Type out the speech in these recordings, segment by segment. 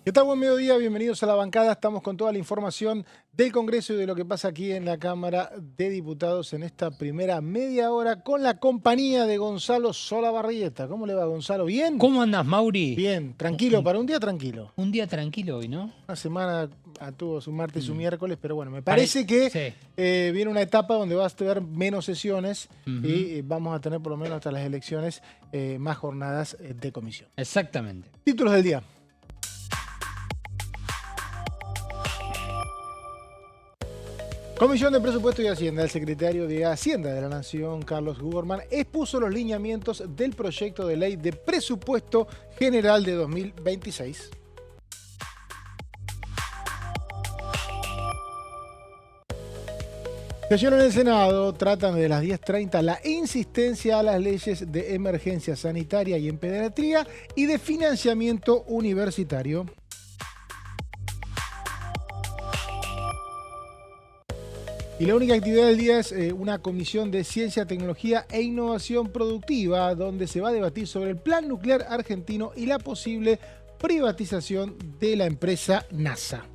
¿Qué tal? Buen mediodía, bienvenidos a la bancada. Estamos con toda la información del Congreso y de lo que pasa aquí en la Cámara de Diputados en esta primera media hora con la compañía de Gonzalo Solabarrieta. ¿Cómo le va, Gonzalo? ¿Bien? ¿Cómo andás, Mauri? Bien, tranquilo, para un día tranquilo. Un día tranquilo hoy, ¿no? Una semana tuvo su martes y su Mm. miércoles, pero bueno, me parece que Sí. viene una etapa donde va a haber menos sesiones Ujú. y vamos a tener por lo menos hasta las elecciones más jornadas de comisión. Exactamente. Títulos del día. Comisión de Presupuesto y Hacienda. El secretario de Hacienda de la Nación, Carlos Guberman, expuso los lineamientos del proyecto de ley de presupuesto general de 2026. Sesión en el Senado, tratan de las 10:30 la insistencia a las leyes de emergencia sanitaria y en pediatría y de financiamiento universitario. Y la única actividad del día es una comisión de ciencia, tecnología e innovación productiva, donde se va a debatir sobre el plan nuclear argentino y la posible privatización de la empresa NASA.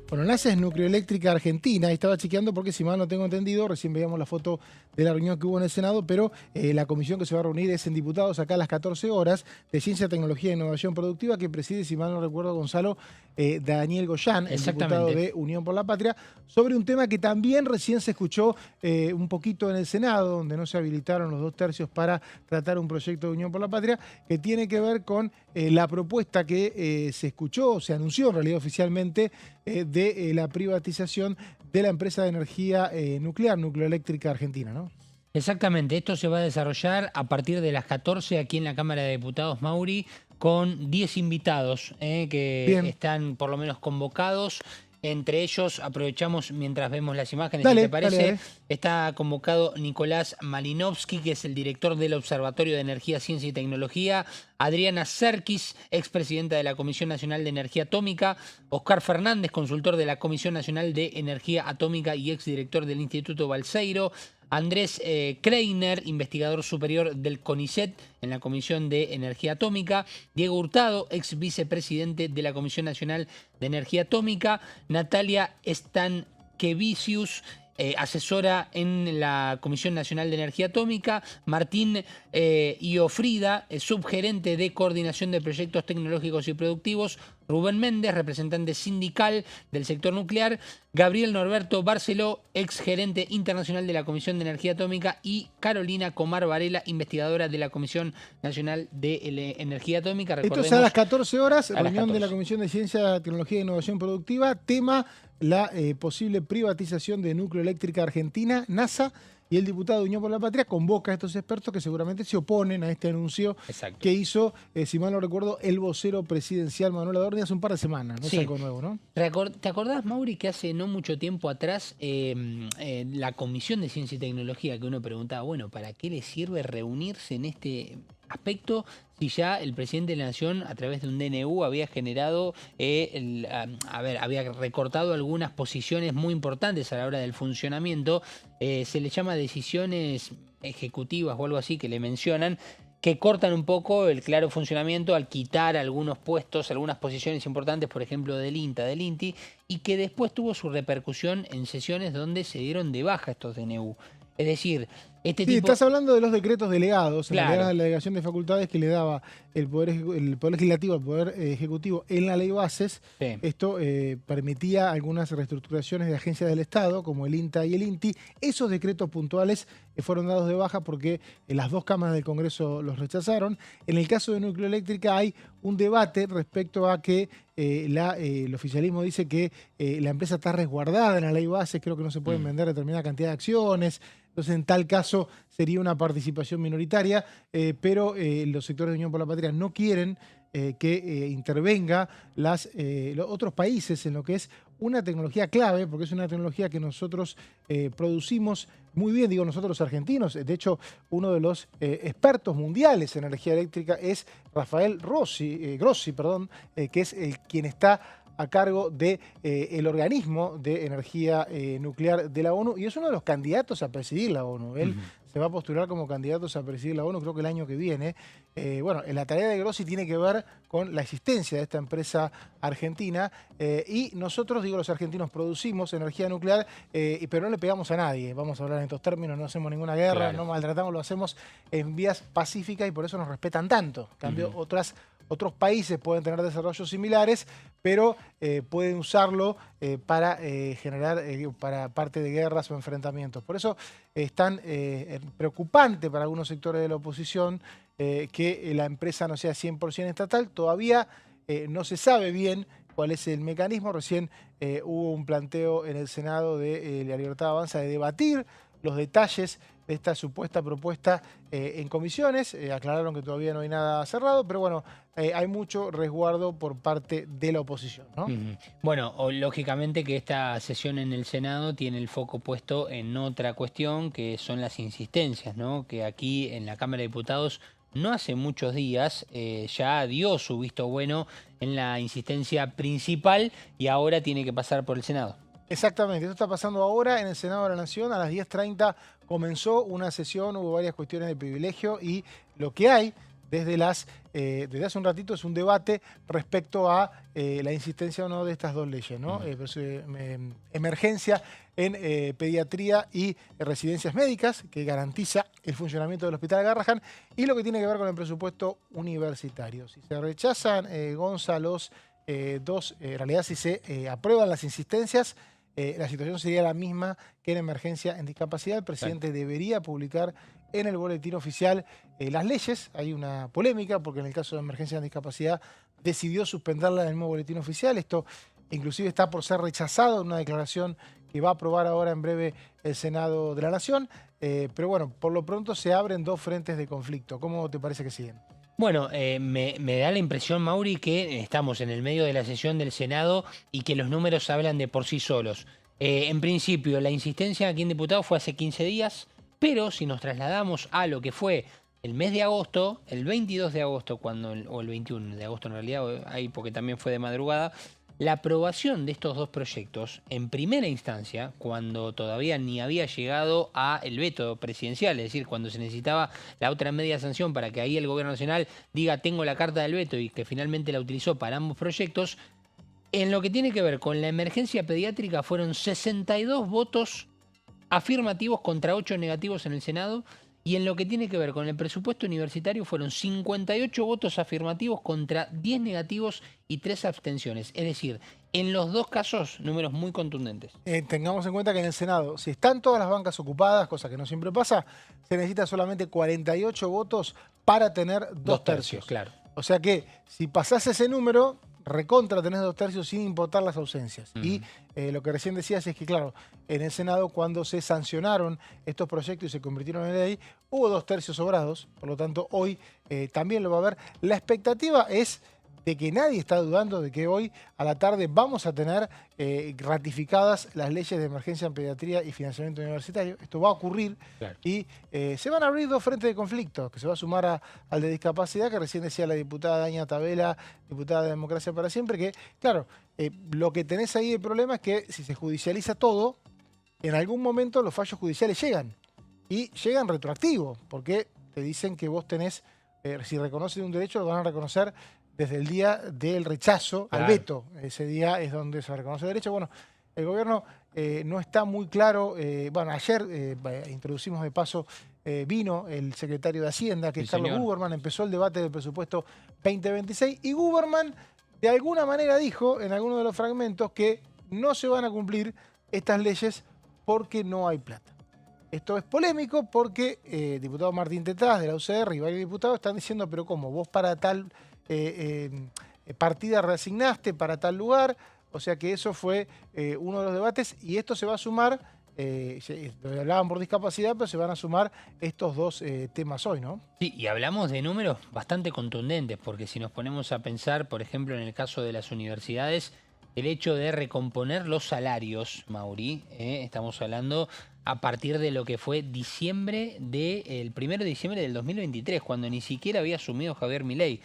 Bueno, NASA es Nucleoeléctrica Argentina, y estaba chequeando porque si mal no tengo entendido, recién veíamos la foto de la reunión que hubo en el Senado, pero la comisión que se va a reunir es en diputados acá a las 14 horas de Ciencia, Tecnología e Innovación Productiva, que preside, si mal no recuerdo, Gonzalo, Daniel Goyán, el diputado de Unión por la Patria, sobre un tema que también recién se escuchó un poquito en el Senado, donde no se habilitaron los 2/3 para tratar un proyecto de Unión por la Patria, que tiene que ver con la propuesta que se escuchó, se anunció en realidad oficialmente, de la privatización de la empresa de energía nuclear, Nucleoeléctrica Argentina, ¿no? Exactamente. Esto se va a desarrollar a partir de las 14 aquí en la Cámara de Diputados, Mauri, con 10 invitados que Bien. están por lo menos convocados. Entre ellos, aprovechamos mientras vemos las imágenes, Dale, si te parece, dale. está convocado Nicolás Malinowski, que es el director del Observatorio de Energía, Ciencia y Tecnología, Adriana Serkis, expresidenta de la Comisión Nacional de Energía Atómica, Oscar Fernández, consultor de la Comisión Nacional de Energía Atómica y exdirector del Instituto Balseiro, Andrés Kreiner, investigador superior del CONICET en la Comisión de Energía Atómica, Diego Hurtado, ex vicepresidente de la Comisión Nacional de Energía Atómica, Natalia Stankevicius, asesora en la Comisión Nacional de Energía Atómica, Martín Iofrida, subgerente de Coordinación de Proyectos Tecnológicos y Productivos, Rubén Méndez, representante sindical del sector nuclear, Gabriel Norberto Barceló, exgerente internacional de la Comisión de Energía Atómica, y Carolina Comar Varela, investigadora de la Comisión Nacional de Energía Atómica. Esto es a las 14 horas, a las reunión 14. de la Comisión de Ciencia, Tecnología e Innovación Productiva, tema la posible privatización de Nucleoeléctrica Argentina, NASA, y el diputado de Unión por la Patria convoca a estos expertos que seguramente se oponen a este anuncio. Exacto. Que hizo, si mal no recuerdo, el vocero presidencial Manuel Adorni hace un par de semanas. No Sí. es algo nuevo, ¿no? ¿Te acordás, Mauri, que hace no mucho tiempo atrás la Comisión de Ciencia y Tecnología, que uno preguntaba, bueno, ¿para qué le sirve reunirse en este aspecto si ya el presidente de la Nación, a través de un DNU, había generado, había recortado algunas posiciones muy importantes a la hora del funcionamiento? Se le llama decisiones ejecutivas o algo así que le mencionan, que cortan un poco el claro funcionamiento al quitar algunos puestos, algunas posiciones importantes, por ejemplo, del INTA, del INTI, y que después tuvo su repercusión en sesiones donde se dieron de baja estos DNU. Es decir, este Sí, tipo... estás hablando de los decretos delegados, en Claro. realidad la delegación de facultades que le daba el Poder Legislativo al Poder Ejecutivo en la Ley Bases. Sí. Esto permitía algunas reestructuraciones de agencias del Estado, como el INTA y el INTI. Esos decretos puntuales fueron dados de baja porque las dos cámaras del Congreso los rechazaron. En el caso de Nucleoeléctrica hay un debate respecto a que el oficialismo dice que la empresa está resguardada en la Ley Bases, creo que no se pueden vender determinada cantidad de acciones. Entonces, en tal caso, sería una participación minoritaria, pero los sectores de Unión por la Patria no quieren que intervenga los otros países en lo que es una tecnología clave, porque es una tecnología que nosotros producimos muy bien, digo nosotros los argentinos. De hecho, uno de los expertos mundiales en energía eléctrica es Rafael Grossi, que es quien está a cargo de el organismo de energía nuclear de la ONU, y es uno de los candidatos a presidir la ONU. Él se va a postular como candidatos a presidir la ONU, creo que el año que viene. Bueno, la tarea de Grossi tiene que ver con la existencia de esta empresa argentina y nosotros, digo, los argentinos producimos energía nuclear, pero no le pegamos a nadie. Vamos a hablar en estos términos, no hacemos ninguna guerra, no maltratamos, lo hacemos en vías pacíficas y por eso nos respetan tanto. En cambio, otros países pueden tener desarrollos similares, pero pueden usarlo para generar para parte de guerras o enfrentamientos. Por eso es tan preocupante para algunos sectores de la oposición que la empresa no sea 100% estatal. Todavía no se sabe bien cuál es el mecanismo. Recién hubo un planteo en el Senado de La Libertad Avanza de debatir los detalles de esta supuesta propuesta en comisiones. Aclararon que todavía no hay nada cerrado, pero bueno, hay mucho resguardo por parte de la oposición, ¿no? Bueno, lógicamente que esta sesión en el Senado tiene el foco puesto en otra cuestión, que son las insistencias, ¿no? Que aquí en la Cámara de Diputados no hace muchos días ya dio su visto bueno en la insistencia principal y ahora tiene que pasar por el Senado. Exactamente, esto está pasando ahora en el Senado de la Nación. A las 10:30 comenzó una sesión, hubo varias cuestiones de privilegio y lo que hay desde hace un ratito es un debate respecto a la insistencia o no de estas dos leyes, ¿no? Emergencia en pediatría y residencias médicas, que garantiza el funcionamiento del Hospital Garrahan, y lo que tiene que ver con el presupuesto universitario. Si se rechazan, Gonza, los dos, en realidad si se aprueban las insistencias, la situación sería la misma que en emergencia en discapacidad. El presidente debería publicar en el boletín oficial las leyes. Hay una polémica porque en el caso de emergencia en discapacidad decidió suspenderla en el mismo boletín oficial. Esto inclusive está por ser rechazado en una declaración que va a aprobar ahora en breve el Senado de la Nación. Pero bueno, por lo pronto se abren dos frentes de conflicto. ¿Cómo te parece que siguen? Bueno, me da la impresión, Mauri, que estamos en el medio de la sesión del Senado y que los números hablan de por sí solos. En principio, la insistencia aquí en diputados fue hace 15 días, pero si nos trasladamos a lo que fue el mes de agosto, el 22 de agosto, o el 21 de agosto en realidad, ahí porque también fue de madrugada, la aprobación de estos dos proyectos, en primera instancia, cuando todavía ni había llegado a el veto presidencial, es decir, cuando se necesitaba la otra media sanción para que ahí el gobierno nacional diga tengo la carta del veto y que finalmente la utilizó para ambos proyectos, en lo que tiene que ver con la emergencia pediátrica fueron 62 votos afirmativos contra 8 negativos en el Senado. Y en lo que tiene que ver con el presupuesto universitario fueron 58 votos afirmativos contra 10 negativos y 3 abstenciones. Es decir, en los dos casos, números muy contundentes. Tengamos en cuenta que en el Senado, si están todas las bancas ocupadas, cosa que no siempre pasa, se necesita solamente 48 votos para tener dos tercios. Claro. O sea que si pasás ese número, recontra tenés 2 tercios sin importar las ausencias. Y lo que recién decías es que, claro, en el Senado cuando se sancionaron estos proyectos y se convirtieron en ley, hubo 2 tercios sobrados, por lo tanto hoy también lo va a haber. La expectativa es de que nadie está dudando de que hoy a la tarde vamos a tener ratificadas las leyes de emergencia en pediatría y financiamiento universitario. Esto va a ocurrir y se van a abrir dos frentes de conflicto, que se va a sumar al de discapacidad, que recién decía la diputada Daña Tabela, diputada de Democracia para Siempre, que claro, lo que tenés ahí el problema es que si se judicializa todo, en algún momento los fallos judiciales llegan y llegan retroactivos, porque te dicen que vos tenés, si reconocen un derecho, lo van a reconocer desde el día del rechazo al veto. Ese día es donde se reconoce el derecho. Bueno, el gobierno no está muy claro. Bueno, ayer introducimos de paso, vino el secretario de Hacienda, que es Carlos Guberman, empezó el debate del presupuesto 2026 y Guberman de alguna manera dijo en alguno de los fragmentos que no se van a cumplir estas leyes porque no hay plata. Esto es polémico porque el diputado Martín Tetaz de la UCR y varios diputados están diciendo, pero ¿cómo? Vos para tal partida reasignaste para tal lugar, o sea que eso fue uno de los debates y esto se va a sumar, hablaban por discapacidad, pero se van a sumar estos dos temas hoy, ¿no? Sí, y hablamos de números bastante contundentes, porque si nos ponemos a pensar, por ejemplo, en el caso de las universidades, el hecho de recomponer los salarios, Mauri, estamos hablando a partir de lo que fue el 1 de diciembre del 2023, cuando ni siquiera había asumido Javier Milei.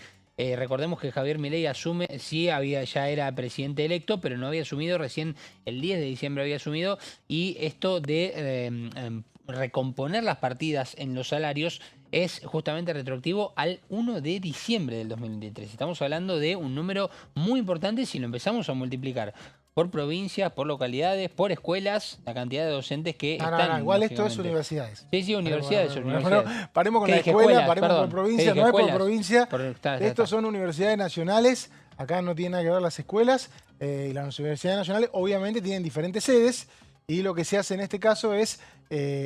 Recordemos que Javier Milei asume, sí, ya era presidente electo, pero no había asumido, recién el 10 de diciembre había asumido, y esto de recomponer las partidas en los salarios es justamente retroactivo al 1 de diciembre del 2023. Estamos hablando de un número muy importante si lo empezamos a multiplicar por provincias, por localidades, por escuelas, la cantidad de docentes que están. Igual esto es universidades. Sí, universidades. Paremos con la escuela, paremos por provincia, no es por provincia. Estos son universidades nacionales, acá no tiene nada que ver las escuelas, y las universidades nacionales obviamente tienen diferentes sedes, y lo que se hace en este caso es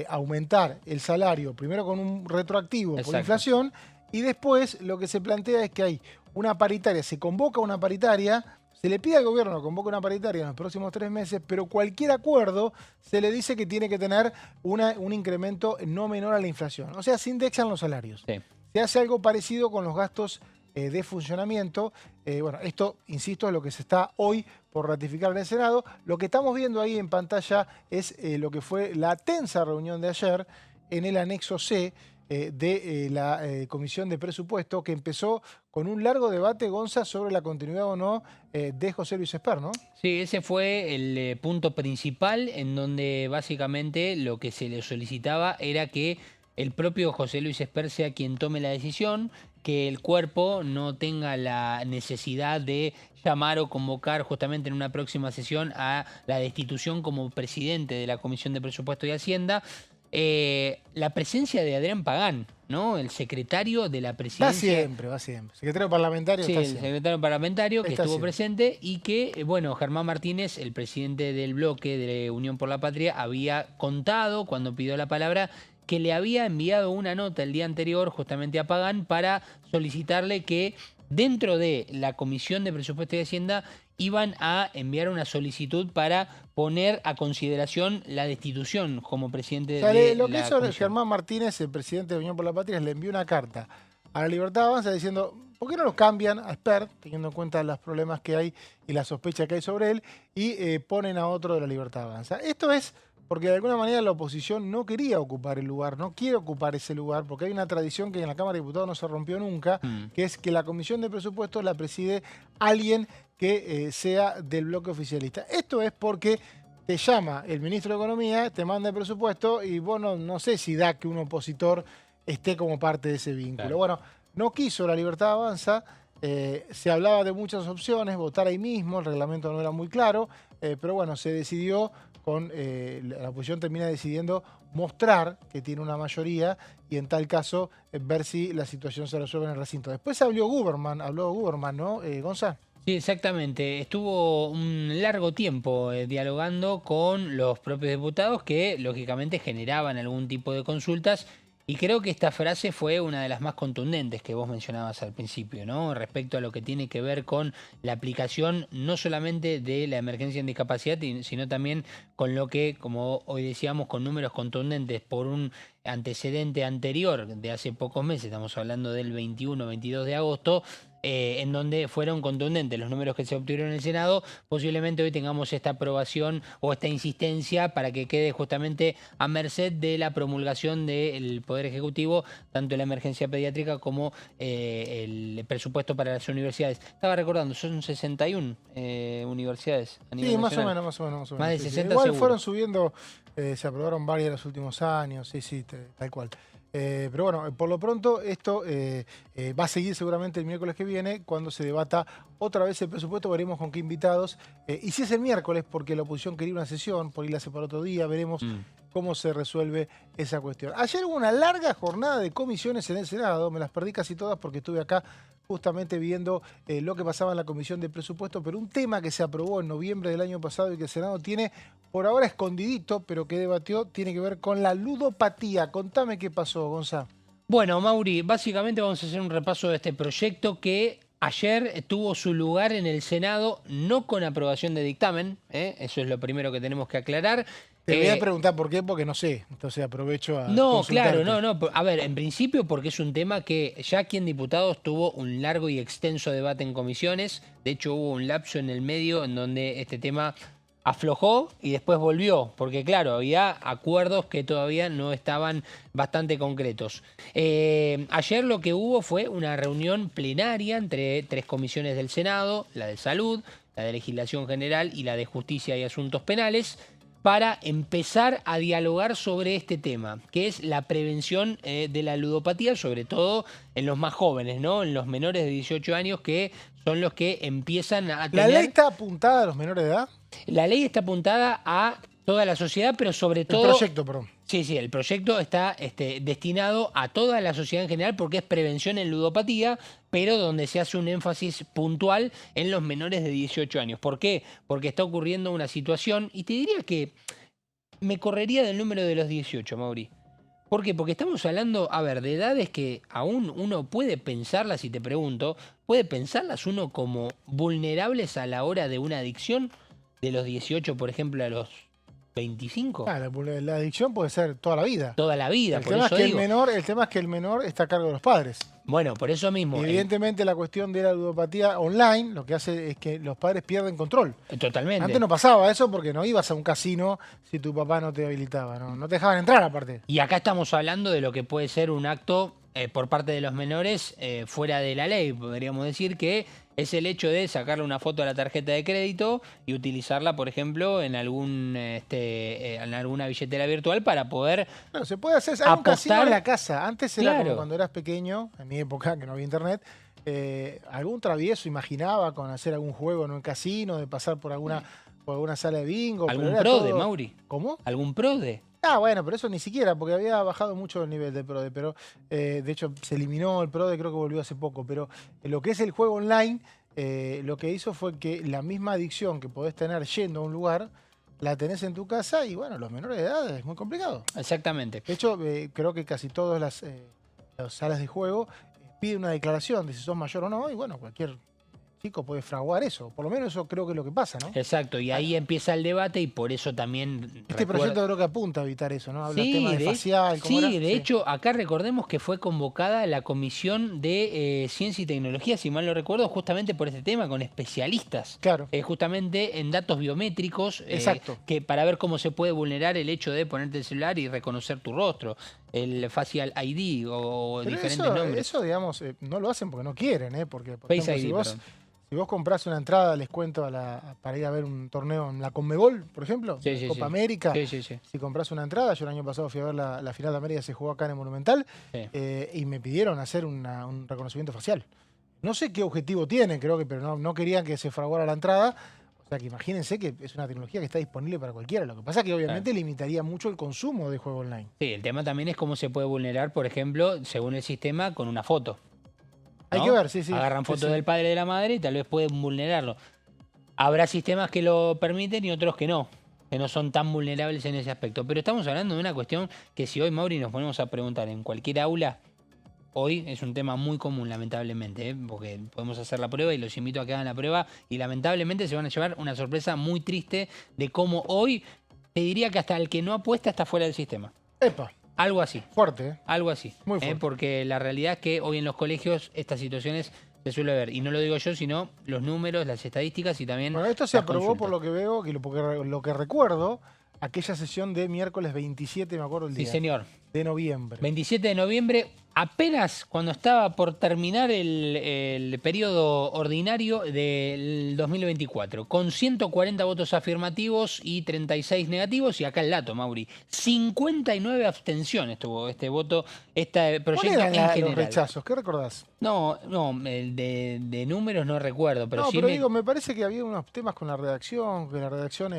aumentar el salario, primero con un retroactivo por inflación, y después lo que se plantea es que hay una paritaria, se convoca una paritaria. Se le pide al gobierno que convoque una paritaria en los próximos 3 meses, pero cualquier acuerdo se le dice que tiene que tener un incremento no menor a la inflación. O sea, se indexan los salarios. Sí. Se hace algo parecido con los gastos de funcionamiento. Bueno, esto, insisto, es lo que se está hoy por ratificar en el Senado. Lo que estamos viendo ahí en pantalla es lo que fue la tensa reunión de ayer en el anexo C de la Comisión de Presupuesto, que empezó con un largo debate, Gonza, sobre la continuidad o no de José Luis Esper, ¿no? Sí, ese fue el punto principal, en donde básicamente lo que se le solicitaba era que el propio José Luis Esper sea quien tome la decisión, que el cuerpo no tenga la necesidad de llamar o convocar justamente en una próxima sesión a la destitución como presidente de la Comisión de Presupuesto y Hacienda. La presencia de Adrián Pagán, ¿no? El secretario de la presidencia. Va siempre. Secretario parlamentario. Sí, está el siempre. secretario parlamentario que estuvo siempre presente y que, bueno, Germán Martínez, el presidente del bloque de Unión por la Patria, había contado cuando pidió la palabra que le había enviado una nota el día anterior justamente a Pagán para solicitarle que dentro de la Comisión de Presupuesto y Hacienda iban a enviar una solicitud para poner a consideración la destitución como presidente de lo que la hizo comisión. Germán Martínez, el presidente de Unión por la Patria, le envió una carta a la Libertad Avanza diciendo, ¿por qué no lo cambian a Esper, teniendo en cuenta los problemas que hay y la sospecha que hay sobre él, y ponen a otro de la Libertad Avanza? Esto es porque de alguna manera la oposición no quería ocupar el lugar, no quiere ocupar ese lugar, porque hay una tradición que en la Cámara de Diputados no se rompió nunca, que es que la Comisión de Presupuestos la preside alguien que sea del bloque oficialista. Esto es porque te llama el ministro de Economía, te manda el presupuesto y vos no sé si da que un opositor esté como parte de ese vínculo. Claro. Bueno, no quiso la Libertad Avanza, se hablaba de muchas opciones, votar ahí mismo, el reglamento no era muy claro, pero bueno, se decidió la oposición termina decidiendo mostrar que tiene una mayoría y en tal caso ver si la situación se resuelve en el recinto. Después habló Guberman, ¿no, Gonza? Sí, exactamente. Estuvo un largo tiempo dialogando con los propios diputados que lógicamente generaban algún tipo de consultas. Y creo que esta frase fue una de las más contundentes que vos mencionabas al principio, ¿no? Respecto a lo que tiene que ver con la aplicación no solamente de la emergencia en discapacidad, sino también con lo que, como hoy decíamos, con números contundentes por un antecedente anterior de hace pocos meses, estamos hablando del 21-22 de agosto, en donde fueron contundentes los números que se obtuvieron en el Senado. Posiblemente hoy tengamos esta aprobación o esta insistencia para que quede justamente a merced de la promulgación del Poder Ejecutivo, tanto la emergencia pediátrica como el presupuesto para las universidades. Estaba recordando, son 61 universidades a nivel nacional. Más o menos. Más de 60 Igual seguro. Fueron subiendo, se aprobaron varias en los últimos años, sí, tal cual. Pero bueno, por lo pronto esto va a seguir seguramente el miércoles que viene cuando se debata otra vez el presupuesto, veremos con qué invitados. Y si es el miércoles, porque la oposición quería una sesión, por irla a hacer para otro día, veremos cómo se resuelve esa cuestión. Ayer hubo una larga jornada de comisiones en el Senado, me las perdí casi todas porque estuve acá justamente viendo lo que pasaba en la Comisión de Presupuesto, pero un tema que se aprobó en noviembre del año pasado y que el Senado tiene por ahora escondidito, pero que debatió, tiene que ver con la ludopatía. Contame qué pasó, Gonzalo. Bueno, Mauri, básicamente vamos a hacer un repaso de este proyecto que ayer tuvo su lugar en el Senado, no con aprobación de dictamen, eso es lo primero que tenemos que aclarar. Te voy a preguntar por qué, porque no sé, entonces aprovecho a No, consultarte. claro, no. A ver, en principio porque es un tema que ya aquí en diputados tuvo un largo y extenso debate en comisiones. De hecho, hubo un lapso en el medio en donde este tema aflojó y después volvió, porque claro, había acuerdos que todavía no estaban bastante concretos. Ayer lo que hubo fue una reunión plenaria entre 3 comisiones del Senado, la de Salud, la de Legislación General y la de Justicia y Asuntos Penales, para empezar a dialogar sobre este tema, que es la prevención de la ludopatía, sobre todo en los más jóvenes, ¿no? En los menores de 18 años, que son los que empiezan a tener... ¿La ley está apuntada a los menores de edad? La ley está apuntada a toda la sociedad, pero sobre todo... El proyecto, perdón. Sí, el proyecto está destinado a toda la sociedad en general porque es prevención en ludopatía, pero donde se hace un énfasis puntual en los menores de 18 años. ¿Por qué? Porque está ocurriendo una situación, y te diría que me correría del número de los 18, Mauri. ¿Por qué? Porque estamos hablando, a ver, de edades que aún uno puede pensarlas, y te pregunto, ¿puede pensarlas uno como vulnerables a la hora de una adicción? De los 18, por ejemplo, a los 25. Claro, la adicción puede ser toda la vida. Toda la vida, El por tema, eso es que digo. el tema es que el menor está a cargo de los padres. Bueno, por eso mismo. Y evidentemente la cuestión de la ludopatía online lo que hace es que los padres pierden control. Totalmente. Antes no pasaba eso porque no ibas a un casino si tu papá no te habilitaba, no te dejaban entrar aparte. Y acá estamos hablando de lo que puede ser un acto por parte de los menores fuera de la ley. Podríamos decir que es el hecho de sacarle una foto a la tarjeta de crédito y utilizarla, por ejemplo, en en alguna billetera virtual para poder Claro, se puede hacer. Hay un casino apostar. en la casa. Antes era Claro. como cuando eras pequeño, en mi época que no había internet, algún travieso imaginaba con hacer algún juego en un casino, de pasar por alguna sala de bingo. ¿Algún pero era PRODE, todo... Mauri? ¿Cómo? ¿Algún PRODE? Ah, bueno, pero eso ni siquiera, porque había bajado mucho el nivel de PRODE, pero de hecho se eliminó el PRODE, creo que volvió hace poco, pero lo que es el juego online, lo que hizo fue que la misma adicción que podés tener yendo a un lugar, la tenés en tu casa y bueno, los menores de edad es muy complicado. Exactamente. De hecho, creo que casi todas las salas de juego piden una declaración de si sos mayor o no, y bueno, cualquier chico puede fraguar eso. Por lo menos eso creo que es lo que pasa, ¿no? Exacto, y ahí empieza el debate y por eso también... Este proyecto creo que apunta a evitar eso, ¿no? Habla Sí, tema de facial, ¿cómo era? de hecho, acá recordemos que fue convocada la Comisión de Ciencia y Tecnología, si mal no recuerdo, justamente por este tema, con especialistas. Claro. Justamente en datos biométricos, Exacto. que para ver cómo se puede vulnerar el hecho de ponerte el celular y reconocer tu rostro, el Facial ID o Pero diferentes nombres. eso, digamos, no lo hacen porque no quieren, ¿eh? Porque, por Face ejemplo, ID, si vos comprás una entrada, les cuento, para ir a ver un torneo en la Conmebol, por ejemplo, Sí, Copa América, Sí. si compras una entrada, yo el año pasado fui a ver la final de América, se jugó acá en el Monumental, Sí. y me pidieron hacer un reconocimiento facial. No sé qué objetivo tienen, creo que, pero no querían que se fraguara la entrada. O sea que imagínense que es una tecnología que está disponible para cualquiera. Lo que pasa es que obviamente limitaría mucho el consumo de juego online. Sí, el tema también es cómo se puede vulnerar, por ejemplo, según el sistema, con una foto. Hay ¿no? que ver, sí. Agarran Sí, fotos sí. del padre y de la madre y tal vez pueden vulnerarlo. Habrá sistemas que lo permiten y otros que no son tan vulnerables en ese aspecto. Pero estamos hablando de una cuestión que si hoy, Mauri, nos ponemos a preguntar en cualquier aula, hoy es un tema muy común, lamentablemente, porque podemos hacer la prueba y los invito a que hagan la prueba y lamentablemente se van a llevar una sorpresa muy triste de cómo hoy, te diría que hasta el que no apuesta está fuera del sistema. Epa, Algo así. fuerte, ¿eh? Algo así. Muy fuerte. Porque la realidad es que hoy en los colegios estas situaciones se suele ver. Y no lo digo yo, sino los números, las estadísticas y también. Bueno, esto se las aprobó por consultas. lo que veo, porque lo que recuerdo, aquella sesión de miércoles 27, me acuerdo el Sí, día, señor. de noviembre. 27 de noviembre, apenas cuando estaba por terminar el periodo ordinario del 2024, con 140 votos afirmativos y 36 negativos, y acá el dato, Mauri, 59 abstenciones tuvo este voto, este ¿Cuáles proyecto eran en los general. rechazos? ¿Qué recordás? No, el de números no recuerdo, pero No, sí pero digo, me parece que había unos temas con la redacción, que la redacción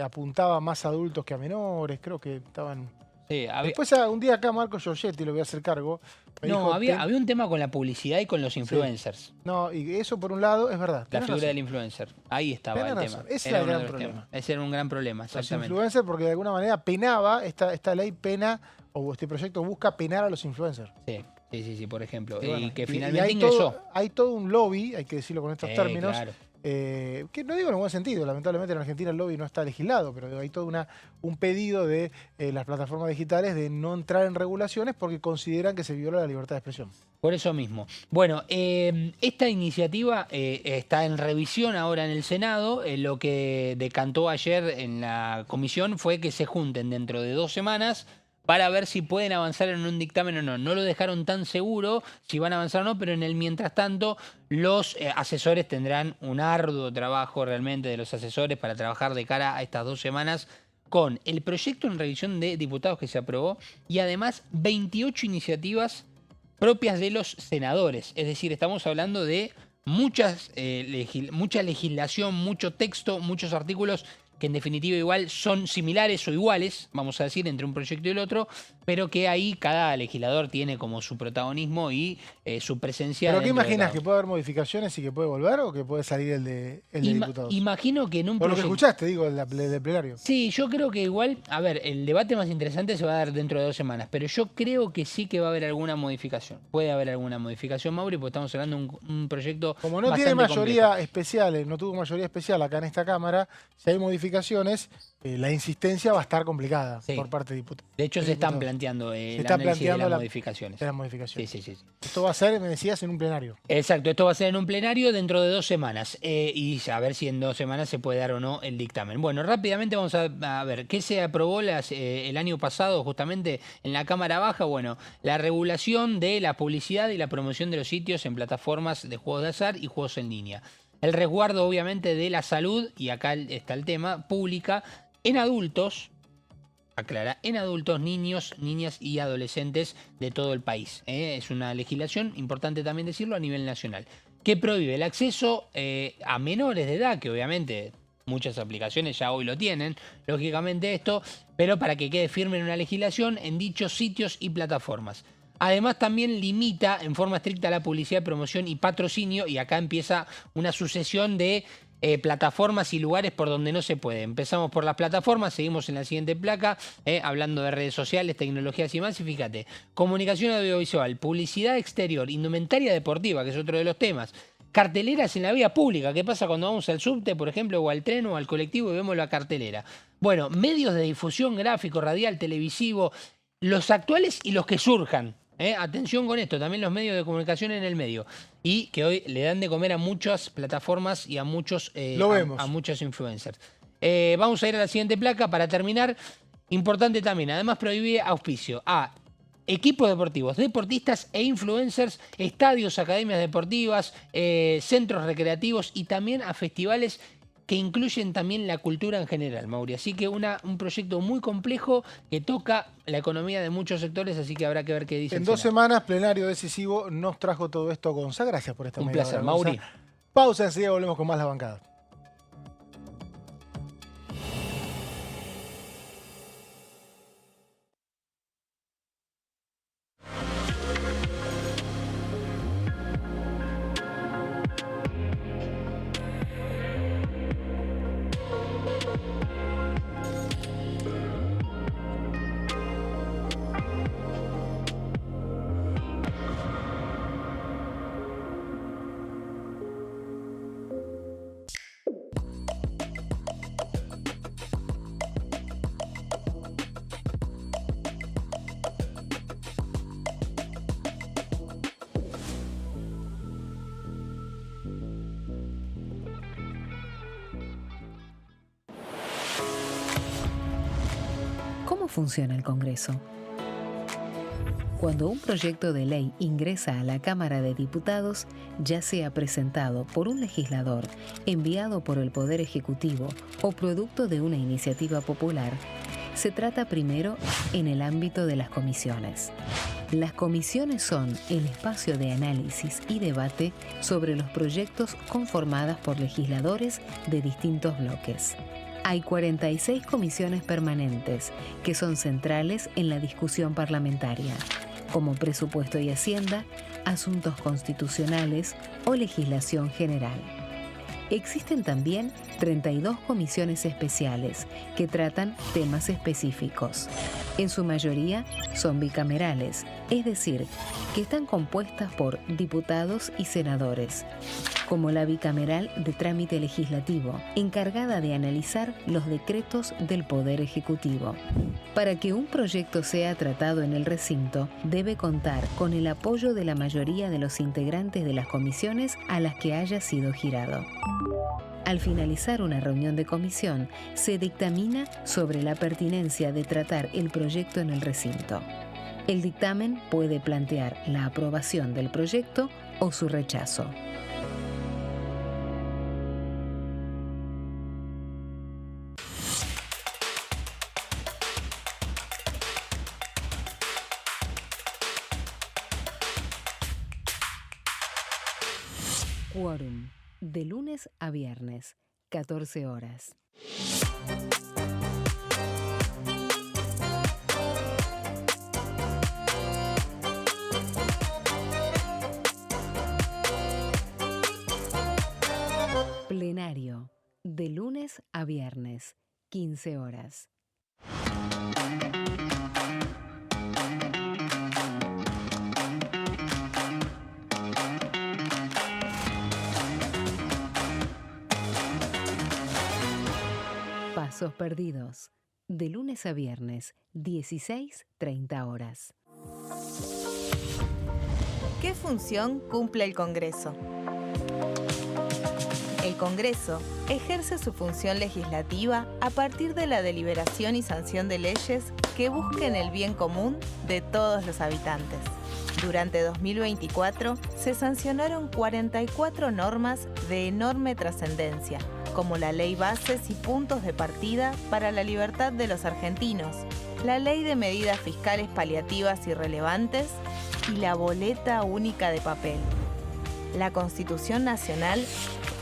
apuntaba más a adultos que a menores, creo que estaban... sí, Después un día acá Marco Giorgetti, lo voy a hacer cargo, me dijo, había un tema con la publicidad y con los influencers. No, y eso por un lado es verdad. La tenés figura razón. del influencer. Ahí estaba Tenés el razón, tema. ese era el uno gran de los problema. temas. Ese era un gran problema, Los exactamente. influencers, porque de alguna manera penaba, esta ley pena, o este proyecto busca penar a los influencers. Sí, por ejemplo. Y bueno, Y que y finalmente hay ingresó. hay todo un lobby, hay que decirlo con estos términos, Claro. que no digo en buen sentido, lamentablemente en Argentina el lobby no está legislado, pero hay todo un pedido de las plataformas digitales de no entrar en regulaciones porque consideran que se viola la libertad de expresión. Por eso mismo. Bueno, esta iniciativa está en revisión ahora en el Senado. Lo que decantó ayer en la comisión fue que se junten dentro de 2 semanas para ver si pueden avanzar en un dictamen o no. No lo dejaron tan seguro si van a avanzar o no, pero en el mientras tanto los asesores tendrán un arduo trabajo realmente de los asesores para trabajar de cara a estas 2 semanas con el proyecto en revisión de diputados que se aprobó y además 28 iniciativas propias de los senadores. Es decir, estamos hablando de mucha legislación, mucho texto, muchos artículos que en definitiva igual son similares o iguales, vamos a decir, entre un proyecto y el otro, pero que ahí cada legislador tiene como su protagonismo y su presencia. ¿Pero qué imaginas? ¿Que puede haber modificaciones y que puede volver o que puede salir el de diputados? Imagino que en un Por lo que proyecto... escuchaste, digo, el de plenario. Sí, yo creo que igual, a ver, el debate más interesante se va a dar dentro de 2 semanas, pero yo creo que sí que va a haber alguna modificación. Puede haber alguna modificación, Mauri, porque estamos hablando de un proyecto como no tiene mayoría especial, no tuvo mayoría especial acá en esta Cámara, si hay modificaciones, la insistencia va a estar complicada por parte de diputados. De hecho, se están planteando el análisis de las modificaciones. Sí. Esto va a ser, me decías, en un plenario. Exacto, esto va a ser en un plenario dentro de 2 semanas. Y a ver si en 2 semanas se puede dar o no el dictamen. Bueno, rápidamente vamos a ver qué se aprobó el año pasado justamente en la Cámara Baja. Bueno, la regulación de la publicidad y la promoción de los sitios en plataformas de juegos de azar y juegos en línea. El resguardo, obviamente, de la salud, y acá está el tema, pública, en adultos, aclara, en adultos, niños, niñas y adolescentes de todo el país. Es una legislación, importante también decirlo, a nivel nacional, que prohíbe el acceso a menores de edad, que obviamente muchas aplicaciones ya hoy lo tienen, lógicamente esto, pero para que quede firme en una legislación en dichos sitios y plataformas. Además también limita en forma estricta la publicidad, promoción y patrocinio, y acá empieza una sucesión de plataformas y lugares por donde no se puede. Empezamos por las plataformas, seguimos en la siguiente placa, hablando de redes sociales, tecnologías y más, y fíjate, comunicación audiovisual, publicidad exterior, indumentaria deportiva, que es otro de los temas, carteleras en la vía pública. ¿Qué pasa cuando vamos al subte, por ejemplo, o al tren o al colectivo y vemos la cartelera? Bueno, medios de difusión, gráfico, radial, televisivo, los actuales y los que surjan. Atención con esto, también los medios de comunicación en el medio. Y que hoy le dan de comer a muchas plataformas y a muchos a muchos influencers. Vamos a ir a la siguiente placa para terminar. Importante también, además prohíbe auspicio a equipos deportivos, deportistas e influencers, estadios, academias deportivas, centros recreativos y también a festivales que incluyen también la cultura en general, Mauri. Así que un proyecto muy complejo que toca la economía de muchos sectores, así que habrá que ver qué dice. En 2 semanas, plenario decisivo, nos trajo todo esto Gonza. Gracias por esta Un placer, Mauri. Pausa, enseguida volvemos con más La Bancada. ¿Cómo funciona el Congreso? Cuando un proyecto de ley ingresa a la Cámara de Diputados, ya sea presentado por un legislador, enviado por el Poder Ejecutivo o producto de una iniciativa popular, se trata primero en el ámbito de las comisiones. Las comisiones son el espacio de análisis y debate sobre los proyectos conformadas por legisladores de distintos bloques. Hay 46 comisiones permanentes que son centrales en la discusión parlamentaria, como Presupuesto y Hacienda, Asuntos Constitucionales o Legislación General. Existen también 32 comisiones especiales que tratan temas específicos. En su mayoría son bicamerales, es decir, que están compuestas por diputados y senadores, como la bicameral de trámite legislativo, encargada de analizar los decretos del Poder Ejecutivo. Para que un proyecto sea tratado en el recinto, debe contar con el apoyo de la mayoría de los integrantes de las comisiones a las que haya sido girado. Al finalizar una reunión de comisión, se dictamina sobre la pertinencia de tratar el proyecto en el recinto. El dictamen puede plantear la aprobación del proyecto o su rechazo. Quórum, de lunes a viernes, 14 horas. Plenario, de lunes a viernes, 15 horas. Pasos perdidos, de lunes a viernes, 16:30 horas. ¿Qué función cumple el Congreso? El Congreso ejerce su función legislativa a partir de la deliberación y sanción de leyes que busquen el bien común de todos los habitantes. Durante 2024 se sancionaron 44 normas de enorme trascendencia, como la Ley Bases y Puntos de Partida para la Libertad de los Argentinos, la Ley de Medidas Fiscales Paliativas y Relevantes y la Boleta Única de Papel. La Constitución Nacional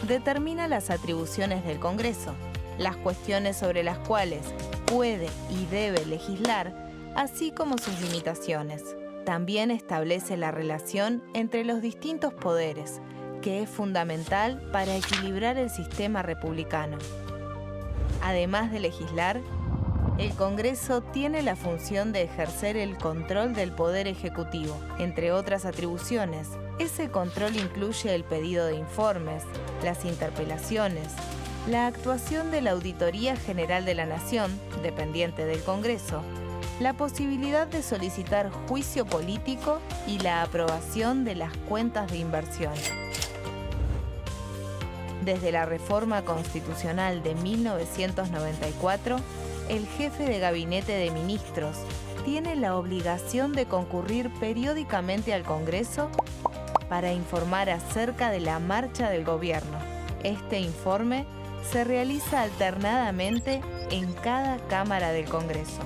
determina las atribuciones del Congreso, las cuestiones sobre las cuales puede y debe legislar, así como sus limitaciones. También establece la relación entre los distintos poderes, que es fundamental para equilibrar el sistema republicano. Además de legislar, el Congreso tiene la función de ejercer el control del Poder Ejecutivo. Entre otras atribuciones, ese control incluye el pedido de informes, las interpelaciones, la actuación de la Auditoría General de la Nación, dependiente del Congreso, la posibilidad de solicitar juicio político y la aprobación de las cuentas de inversión. Desde la reforma constitucional de 1994, el jefe de gabinete de ministros tiene la obligación de concurrir periódicamente al Congreso para informar acerca de la marcha del gobierno. Este informe se realiza alternadamente en cada Cámara del Congreso.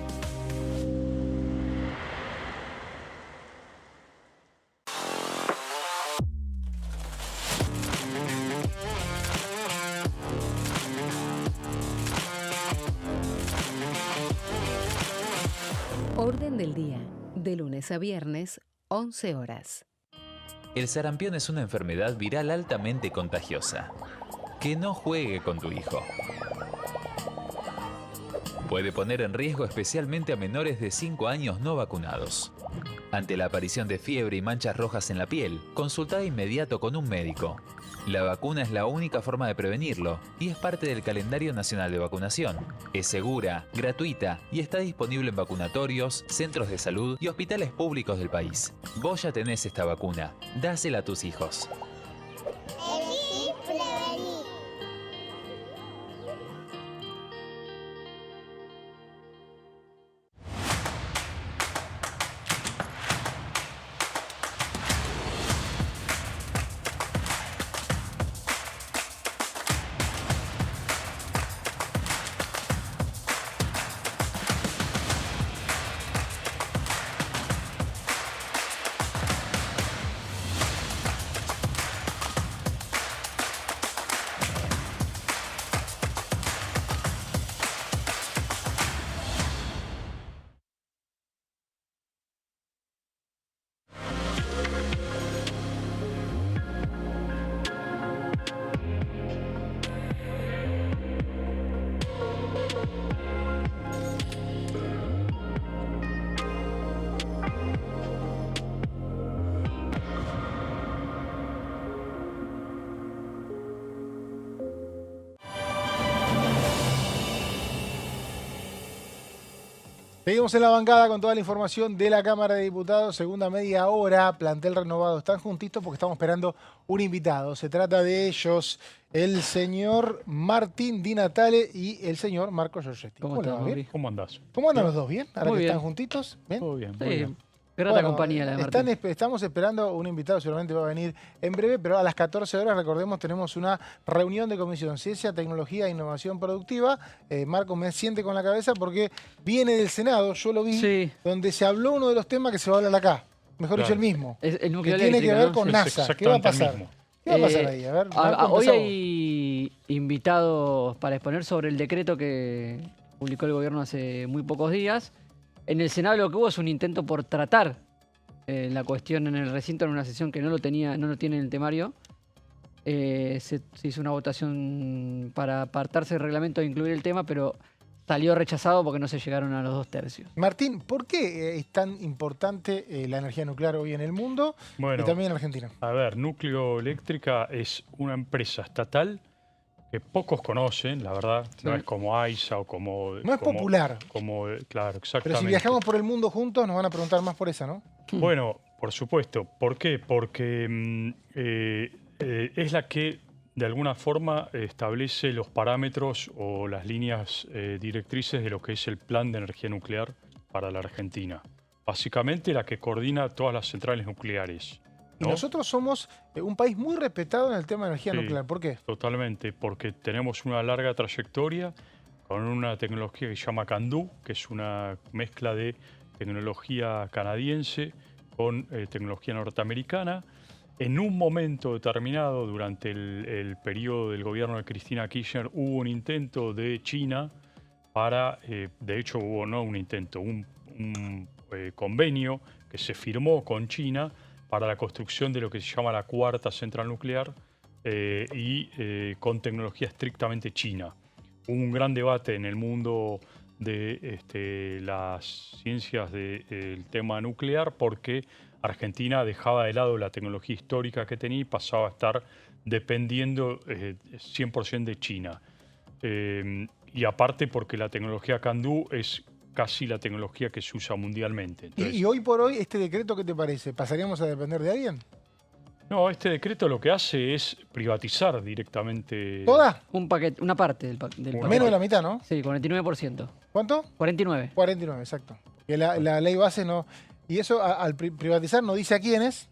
Orden del día, de lunes a viernes, 11 horas. El sarampión es una enfermedad viral altamente contagiosa. Que no juegue con tu hijo. Puede poner en riesgo especialmente a menores de 5 años no vacunados. Ante la aparición de fiebre y manchas rojas en la piel, consulta de inmediato con un médico. La vacuna es la única forma de prevenirlo y es parte del calendario nacional de vacunación. Es segura, gratuita y está disponible en vacunatorios, centros de salud y hospitales públicos del país. Vos ya tenés esta vacuna. Dásela a tus hijos. Elegí prevenir. Seguimos en la bancada con toda la información de la Cámara de Diputados. Segunda media hora, plantel renovado. Están juntitos porque estamos esperando un invitado. Se trata de ellos, el señor Martín Di Natale y el señor Marco Giorgetti. ¿Cómo estás, ¿Bien? ¿Cómo andás? ¿Cómo andan los dos? ¿Bien? Ahora Muy que bien. están juntitos. ¿Bien? Todo bien, muy Sí, bien. grata Bueno, compañía la de Martín. estamos esperando un invitado, seguramente va a venir en breve, pero a las 14 horas, recordemos, tenemos una reunión de Comisión Ciencia, Tecnología e Innovación Productiva. Marco me siente con la cabeza porque viene del Senado, yo lo vi, Sí. donde se habló uno de los temas que se va a hablar acá. Mejor dicho, el mismo. Es el Que núcleo tiene que eléctrico, ver ¿no? con Sí, NASA. ¿Qué va a exactamente el pasar? mismo. ¿Qué va a pasar ahí? A ver, Hoy hay invitados para exponer sobre el decreto que publicó el gobierno hace muy pocos días. En el Senado lo que hubo es un intento por tratar la cuestión en el recinto en una sesión que no lo tiene en el temario. Se hizo una votación para apartarse del reglamento e incluir el tema, pero salió rechazado porque no se llegaron a los 2 tercios. Martín, ¿por qué es tan importante la energía nuclear hoy en el mundo y también en Argentina? A ver, Núcleo Eléctrica es una empresa estatal que pocos conocen, la verdad. Sí. No es como AISA o como... No es popular. Claro, exactamente. Pero si viajamos por el mundo juntos nos van a preguntar más por esa, ¿no? Bueno, por supuesto. ¿Por qué? Porque es la que de alguna forma establece los parámetros o las líneas directrices de lo que es el plan de energía nuclear para la Argentina. Básicamente la que coordina todas las centrales nucleares, ¿no? Y nosotros somos un país muy respetado en el tema de energía nuclear. ¿Por qué? Totalmente, porque tenemos una larga trayectoria con una tecnología que se llama CANDU, que es una mezcla de tecnología canadiense con tecnología norteamericana. En un momento determinado, durante el periodo del gobierno de Cristina Kirchner, hubo un intento de China para, de hecho hubo no un intento, un convenio que se firmó con China para la construcción de lo que se llama la 4ª central nuclear con tecnología estrictamente china. Hubo un gran debate en el mundo de las ciencias del tema nuclear porque Argentina dejaba de lado la tecnología histórica que tenía y pasaba a estar dependiendo 100% de China. Y aparte porque la tecnología CANDU es casi la tecnología que se usa mundialmente. Entonces, ¿Y hoy por hoy este decreto qué te parece? ¿Pasaríamos a depender de alguien? No, este decreto lo que hace es privatizar directamente... ¿Toda? Una parte del paquete. Menos de la mitad, ¿no? Sí, 49%. ¿Cuánto? 49. 49, exacto. Que la ley base no... Y eso al privatizar no dice a quiénes,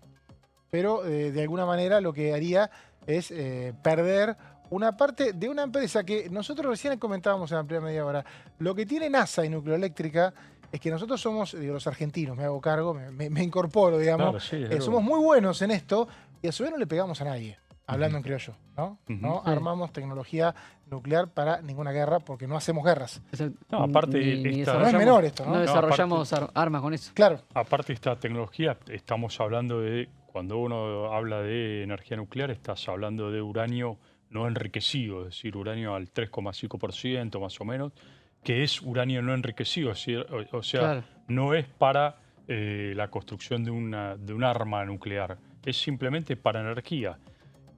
pero de alguna manera lo que haría es perder una parte de una empresa que nosotros recién comentábamos en la primera media hora. Lo que tiene NASA y Nucleoeléctrica es que nosotros somos, digo, los argentinos, me hago cargo, me incorporo, digamos. Claro, sí, somos muy buenos en esto y a su vez no le pegamos a nadie, hablando en criollo, ¿no? No armamos tecnología nuclear para ninguna guerra porque no hacemos guerras. No, aparte no es menor esto, ¿no? No desarrollamos armas con eso. Claro. Aparte esta tecnología, estamos hablando de, cuando uno habla de energía nuclear, estás hablando de uranio no enriquecido, es decir, uranio al 3,5% más o menos, que es uranio no enriquecido, o sea, claro, no es para la construcción de un arma nuclear, es simplemente para energía.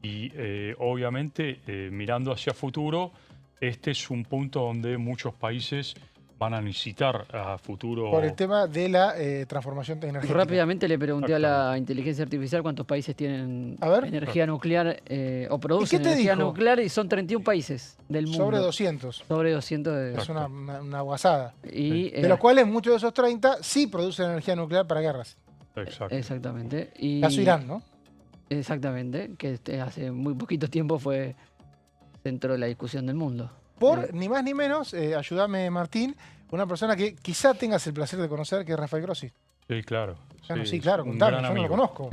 Y obviamente, mirando hacia futuro, este es un punto donde muchos países van a necesitar a futuro... Por el tema de la transformación energética. Rápidamente le pregunté a la inteligencia artificial cuántos países tienen energía nuclear o producen energía nuclear y son 31 países del mundo. Sobre 200. Sobre 200. Es una guasada. De los cuales muchos de esos 30 sí producen energía nuclear para guerras. Exactamente. Caso Irán, ¿no? Exactamente, que hace muy poquito tiempo fue centro de la discusión del mundo. Por, ni más ni menos, ayúdame Martín, una persona que quizá tengas el placer de conocer, que es Rafael Grossi. Sí, claro. Sí, claro, contame, yo no lo conozco.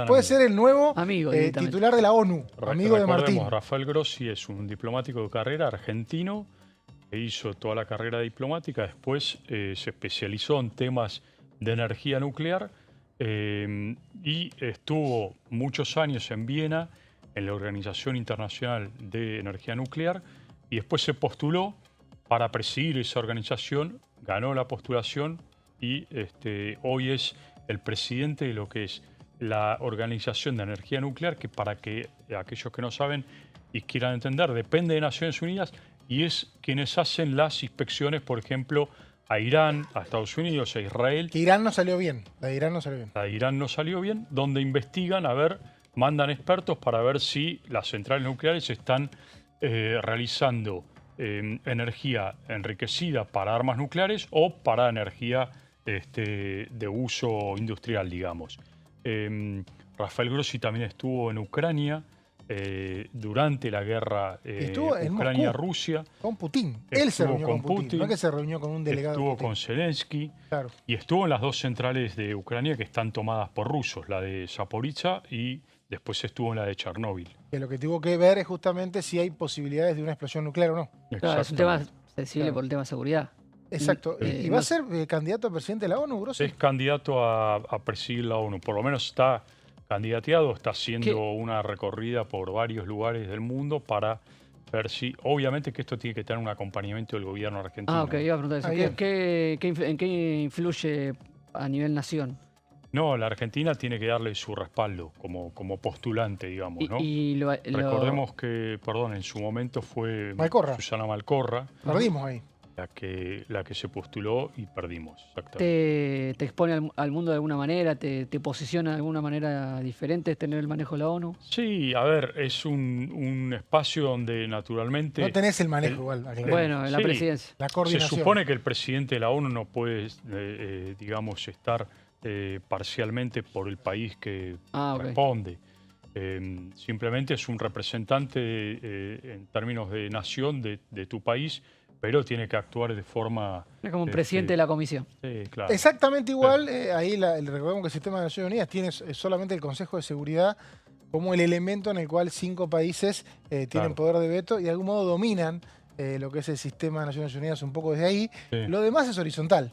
Puede ser el nuevo amigo, titular de la ONU, amigo de Martín. Rafael Grossi es un diplomático de carrera argentino que hizo toda la carrera diplomática, después se especializó en temas de energía nuclear y estuvo muchos años en Viena, en la Organización Internacional de Energía Nuclear, y después se postuló para presidir esa organización, ganó la postulación y hoy es el presidente de lo que es la Organización de Energía Nuclear, que para que aquellos que no saben y quieran entender, depende de Naciones Unidas y es quienes hacen las inspecciones, por ejemplo, a Irán, a Estados Unidos, a Israel. Que Irán no salió bien, la de Irán no salió bien. La de Irán no salió bien, donde investigan, mandan expertos para ver si las centrales nucleares están realizando energía enriquecida para armas nucleares o para energía de uso industrial, digamos. Rafael Grossi también estuvo en Ucrania durante la guerra Ucrania-Rusia. Con Putin. Él se reunió con Putin, no que se reunió con un delegado. Estuvo con Zelensky. Claro. Y estuvo en las dos centrales de Ucrania que están tomadas por rusos, la de Zaporizhzhia y después estuvo en la de Chernóbil. Que lo que tuvo que ver es justamente si hay posibilidades de una explosión nuclear o no. Claro, es un tema Exactamente. sensible por el tema de seguridad. Exacto. ¿Y va no- a ser candidato a presidente de la ONU, Grossi? Es candidato a presidir la ONU, por lo menos está candidateado, está haciendo ¿Qué? una recorrida por varios lugares del mundo para ver si, obviamente que esto tiene que tener un acompañamiento del gobierno argentino. Ah, ok, iba a preguntar eso. Ah, bien. ¿En qué influye a nivel nación? No, la Argentina tiene que darle su respaldo como postulante, digamos, ¿no? Recordemos que, perdón, en su momento fue Malcorra. Susana Malcorra Perdimos ahí. la que se postuló y perdimos, exactamente. ¿Te expone al mundo de alguna manera? ¿Te posiciona de alguna manera diferente tener el manejo de la ONU? Sí, a ver, es un espacio donde naturalmente... No tenés el manejo igual. aclaremos. Bueno, en la Sí. presidencia. La Se coordinación. supone que el presidente de la ONU no puede, digamos, estar parcialmente por el país que Ah, ok. responde. Simplemente es un representante en términos de nación de tu país, pero tiene que actuar de forma... Es como un presidente de la comisión. Sí, claro. Exactamente igual, ahí recordemos que el sistema de Naciones Unidas tiene solamente el Consejo de Seguridad como el elemento en el cual 5 países tienen Claro. poder de veto y de algún modo dominan lo que es el sistema de Naciones Unidas un poco desde ahí. Sí. Lo demás es horizontal.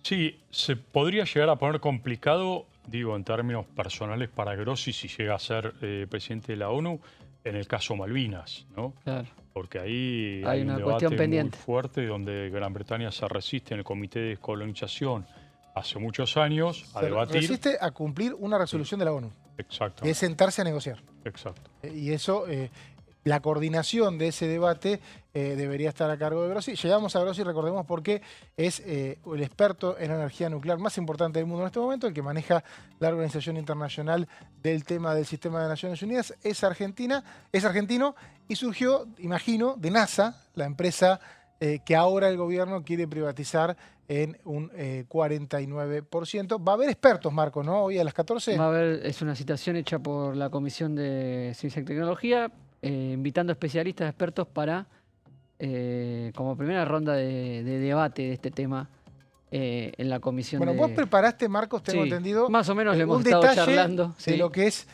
Sí, se podría llegar a poner complicado, digo, en términos personales para Grossi si llega a ser presidente de la ONU, en el caso Malvinas, ¿no? Claro. Porque ahí Hay hay una un cuestión debate pendiente. muy fuerte donde Gran Bretaña se resiste en el Comité de Descolonización hace muchos años a Se debatir. resiste a cumplir una resolución de la ONU, Exacto, que es sentarse a negociar. exacto. Y eso, la coordinación de ese debate debería estar a cargo de Grossi. Llegamos a Grossi, recordemos, porque es el experto en energía nuclear más importante del mundo en este momento, el que maneja la Organización Internacional del tema del Sistema de Naciones Unidas. Es argentino y surgió, imagino, de NASA, la empresa que ahora el gobierno quiere privatizar en un 49%. Va a haber expertos, Marco, ¿no? Hoy a las 14. Va a haber, es una citación hecha por la Comisión de Ciencia y Tecnología, invitando especialistas, expertos para, como primera ronda de debate de este tema en la comisión Bueno, de... vos preparaste, Marcos, tengo Sí, entendido, más o menos lo hemos un estado detalle charlando. de Sí. lo que es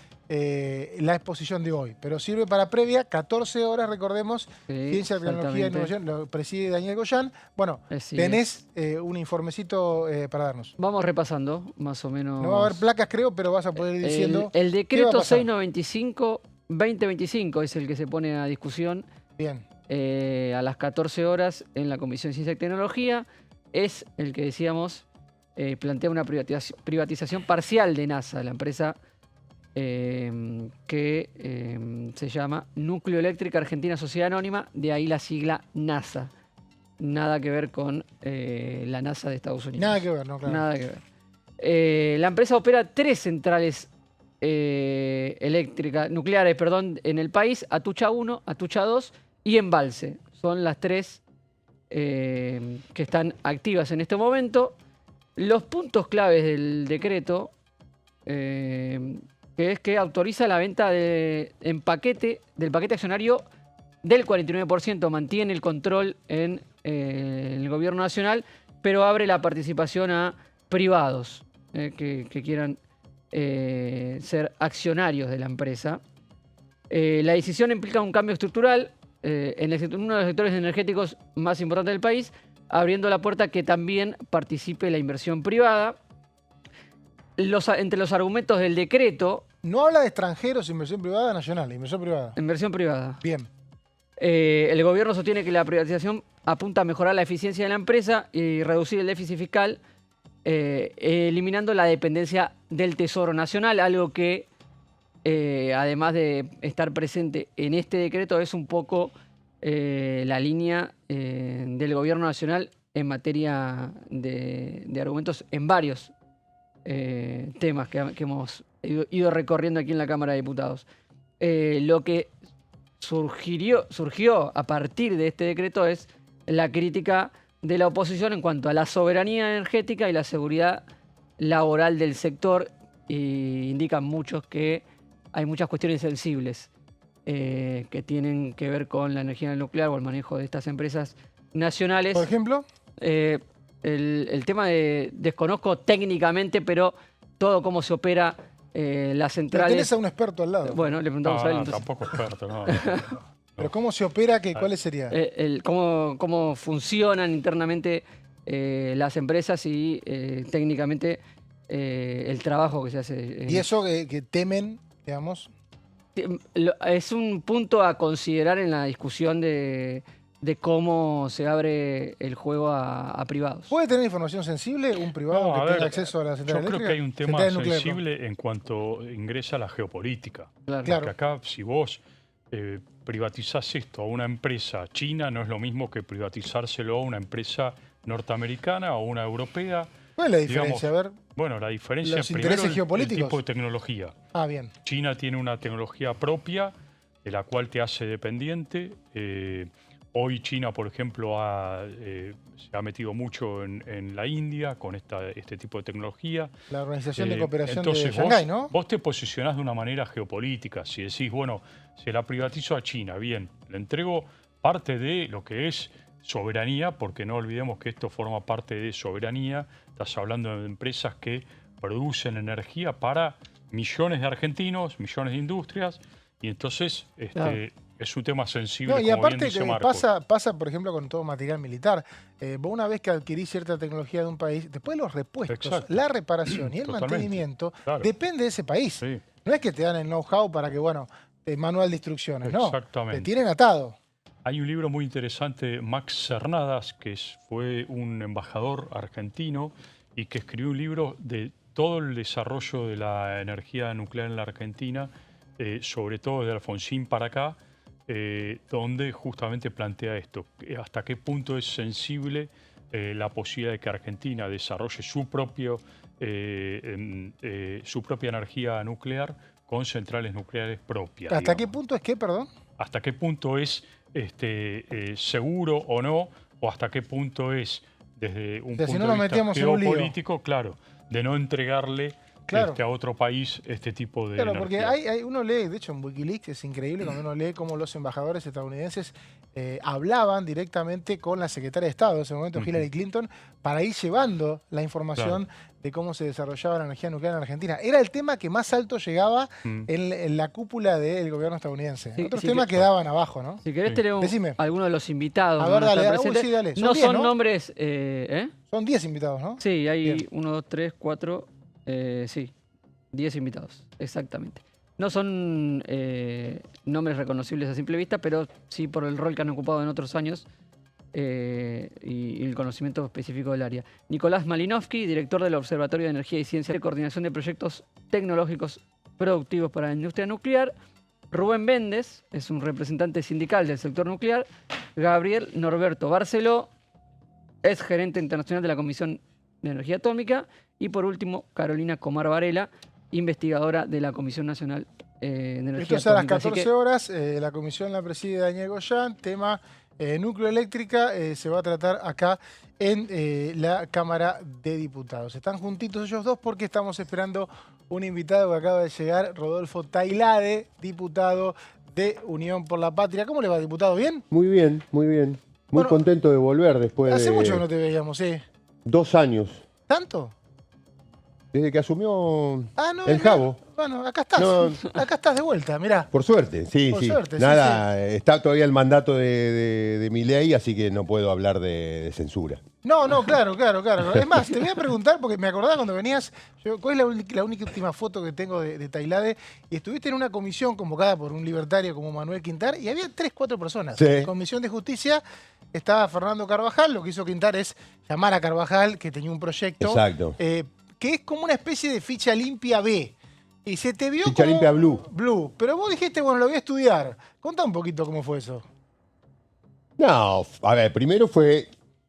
la exposición de hoy. Pero sirve para previa, 14 horas, recordemos, Sí, Ciencia, Tecnología e exactamente. Innovación, lo preside Daniel Goyán. Bueno, Así tenés un informecito para darnos. Vamos repasando, más o menos. No va a haber placas, creo, pero vas a poder ir diciendo El qué va a decreto pasar. 695-2025 es el que se pone a discusión Bien. a las 14 horas en la Comisión de Ciencia y Tecnología. Es el que decíamos, plantea una privatización parcial de NASA, la empresa que se llama Núcleo Eléctrica Argentina Sociedad Anónima, de ahí la sigla NASA. Nada que ver con la NASA de Estados Unidos. Nada que ver, ¿no? Claro. Nada que ver. La empresa opera 3 centrales nucleares, en el país: Atucha 1, Atucha 2 y Embalse. Son las 3 que están activas en este momento. Los puntos claves del decreto, que es que autoriza la venta del paquete accionario del 49%, mantiene el control en el gobierno nacional, pero abre la participación a privados que quieran ser accionarios de la empresa. La decisión implica un cambio estructural en uno de los sectores energéticos más importantes del país, abriendo la puerta a que también participe la inversión privada. Entre los argumentos del decreto... No habla de extranjeros, inversión privada, nacional, inversión privada. Inversión privada. Bien. El gobierno sostiene que la privatización apunta a mejorar la eficiencia de la empresa y reducir el déficit fiscal, eliminando la dependencia del Tesoro Nacional, algo que, además de estar presente en este decreto, es un poco la línea del gobierno nacional en materia de argumentos en varios temas que hemos ido recorriendo aquí en la Cámara de Diputados. Lo que surgió a partir de este decreto es la crítica de la oposición en cuanto a la soberanía energética y la seguridad laboral del sector. Indican muchos que hay muchas cuestiones sensibles que tienen que ver con la energía nuclear o el manejo de estas empresas nacionales. Por ejemplo, el tema desconozco técnicamente, pero todo cómo se opera las Pero centrales... tenés a un experto al lado. Bueno, le preguntamos a él. Entonces. Tampoco experto, no. Pero ¿cómo se opera? ¿Cuáles serían? Cómo funcionan internamente las empresas y técnicamente el trabajo que se hace. Y eso que temen, digamos. Es un punto a considerar en la discusión de cómo se abre el juego a privados. ¿Puede tener información sensible un privado que tenga acceso a la central eléctrica? Yo creo que hay un tema Central nuclear, sensible en cuanto ingresa la geopolítica. Claro. Porque acá, si vos privatizás esto a una empresa china, no es lo mismo que privatizárselo a una empresa norteamericana o una europea. ¿Cuál es la diferencia? Digamos, a ver, bueno, la diferencia los primero intereses geopolíticos. el tipo de tecnología. Ah, bien. China tiene una tecnología propia de la cual te hace dependiente. Hoy China, por ejemplo, se ha metido mucho en la India con este tipo de tecnología. La Organización de Cooperación entonces de Shanghái, ¿no? Vos te posicionás de una manera geopolítica. Si decís, bueno, se la privatizo a China, bien, le entrego parte de lo que es soberanía, porque no olvidemos que esto forma parte de soberanía. Estás hablando de empresas que producen energía para millones de argentinos, millones de industrias, y entonces es un tema sensible, No, y como aparte bien dice que Marcos. pasa, por ejemplo, con todo material militar. Vos una vez que adquirís cierta tecnología de un país, después los repuestos, Exacto. la reparación y el Totalmente. mantenimiento Claro. depende de ese país. Sí. No es que te dan el know-how para que, bueno, manual de instrucciones, no. Exactamente. Te tienen atado. Hay un libro muy interesante, Max Cernadas, que fue un embajador argentino y que escribió un libro de todo el desarrollo de la energía nuclear en la Argentina, sobre todo desde Alfonsín para acá, donde justamente plantea esto, hasta qué punto es sensible la posibilidad de que Argentina desarrolle su propia energía nuclear con centrales nucleares propias. ¿Hasta qué digamos. punto es que, perdón? ¿Hasta qué punto es seguro o no? ¿O hasta qué punto es, desde un O sea, si punto no nos de vista metíamos en un lío. geopolítico, claro, de no entregarle Claro. a otro país este tipo de Claro, porque energía? uno lee, de hecho en Wikileaks es increíble cuando uno lee cómo los embajadores estadounidenses hablaban directamente con la secretaria de Estado de ese momento, Hillary Clinton, para ir llevando la información de cómo se desarrollaba la energía nuclear en Argentina. Era el tema que más alto llegaba en la cúpula del gobierno estadounidense. Sí, Otros sí temas que- quedaban abajo, ¿no? Si querés, Sí. te leo Decime. algunos de los invitados. A que ver, van a estar dale. Uy, presentes. sí, dale. Son No 10, son ¿no? nombres... Son 10 invitados, ¿no? Sí, hay Bien. 1, 2, 3, 4, sí, 10 invitados, exactamente. No son nombres reconocibles a simple vista, pero sí por el rol que han ocupado en otros años y el conocimiento específico del área. Nicolás Malinowski, director del Observatorio de Energía y Ciencia de Coordinación de Proyectos Tecnológicos Productivos para la Industria Nuclear. Rubén Méndez, es un representante sindical del sector nuclear. Gabriel Norberto Barceló, es gerente internacional de la Comisión de Energía Atómica. Y por último, Carolina Comar Varela, investigadora de la Comisión Nacional de Energía Esto es a las Atómica. Así 14 que, horas, la comisión la preside Daniel Goyán, tema nucleoeléctrica, se va a tratar acá en la Cámara de Diputados. Están juntitos ellos dos porque estamos esperando un invitado que acaba de llegar, Rodolfo Tailade, diputado de Unión por la Patria. ¿Cómo le va, diputado? ¿Bien? Muy bien, muy bien. Muy Bueno, contento de volver después Hace de mucho que no te veíamos, ¿sí? 2 años. ¿Tanto? Desde que asumió Ah, no. el Jabo. Bueno, acá estás. No. Acá estás de vuelta, mirá. Por suerte, sí, Por sí. suerte, sí, Nada, está todavía el mandato de Milei, así que no puedo hablar de censura. No, claro. Es más, te voy a preguntar, porque me acordaba cuando venías, ¿cuál es la única última foto que tengo de Tailade? Y estuviste en una comisión convocada por un libertario como Manuel Quintar, y había 3, 4 personas. Sí. En Comisión de Justicia estaba Fernando Carvajal, lo que hizo Quintar es llamar a Carvajal, que tenía un proyecto. Exacto. Que es como una especie de ficha limpia B. Y se te vio Ficha como limpia Blue. Blue. Pero vos dijiste, bueno, lo voy a estudiar. Contá un poquito cómo fue eso. No, a ver, primero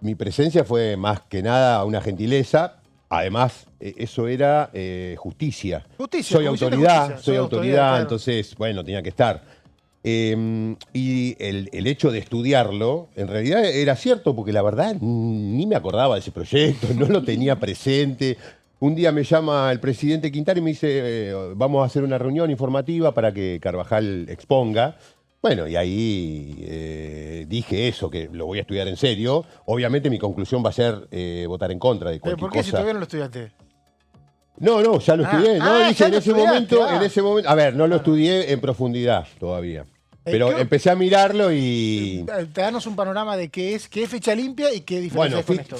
mi presencia fue más que nada una gentileza. Además, eso era justicia. Justicia. Soy Comisión de autoridad, Justicia. soy autoridad, claro. entonces, bueno, tenía que estar. Y el hecho de estudiarlo, en realidad era cierto, porque la verdad ni me acordaba de ese proyecto, no lo tenía presente. Un día me llama el presidente Quintar y me dice, vamos a hacer una reunión informativa para que Carvajal exponga. Bueno, y ahí dije eso, que lo voy a estudiar en serio. Obviamente mi conclusión va a ser votar en contra de ¿Pero cualquier por qué si cosa. todavía no lo estudiaste? No, ya lo estudié. Dije, ya lo estudiaste, en ese momento. A ver, no lo estudié en profundidad todavía. Pero empecé a mirarlo y. Danos un panorama de qué es fecha limpia y qué diferencia hay con esto.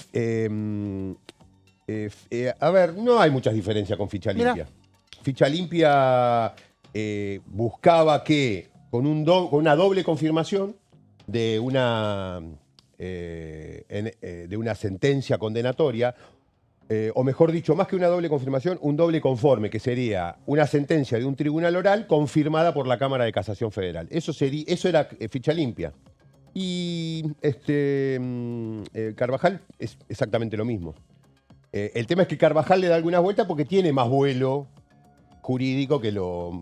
A ver, no hay muchas diferencias con ficha limpia. Ficha limpia buscaba que con una doble confirmación de una sentencia condenatoria, o mejor dicho, más que una doble confirmación, un doble conforme, que sería una sentencia de un tribunal oral confirmada por la Cámara de Casación Federal. Eso era ficha limpia. Y Carvajal es exactamente lo mismo. El tema es que Carvajal le da algunas vueltas porque tiene más vuelo jurídico que los